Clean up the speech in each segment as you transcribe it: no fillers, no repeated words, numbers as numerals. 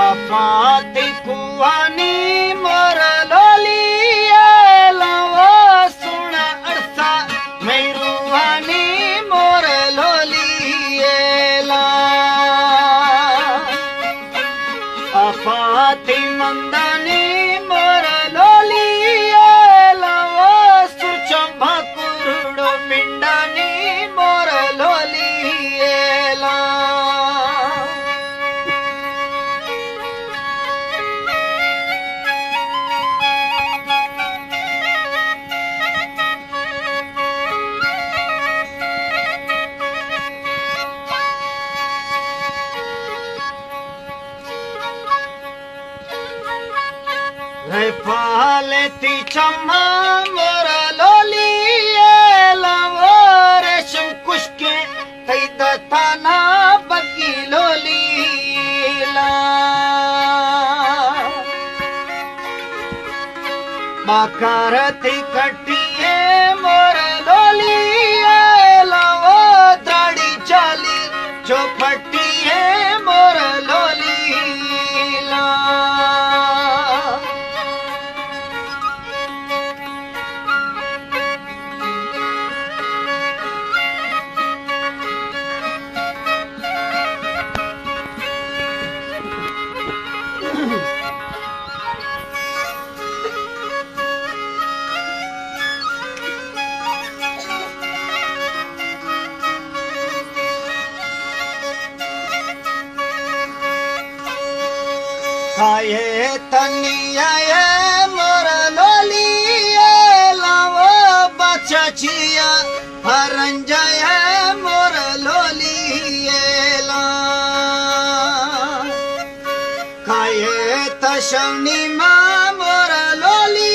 अफाती कुवानी मोर lolly लावो सुन अरसा मैरुवानी मोर lolly ला अफाती मंदानी मोर lolly लावो सुचंभा कुरुडो पिंडानी मोर लोली ला फालेती चम्मा मोर लोली लावो रेशम कुशके तई दताना बगी लोली ला बाकारती कटिए मोर लोली लावो दाढ़ी चाली चौपटी है मोर लोली ला खाए तनिया मोर लोली लावो बचिया फरंजय मोर लोली ला खाए तशनी माँ मोर लोली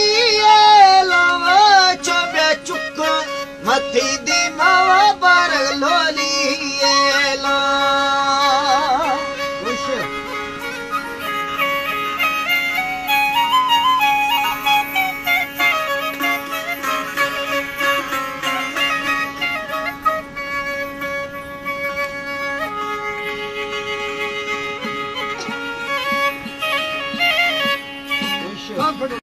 लावो चोबे चुको मथी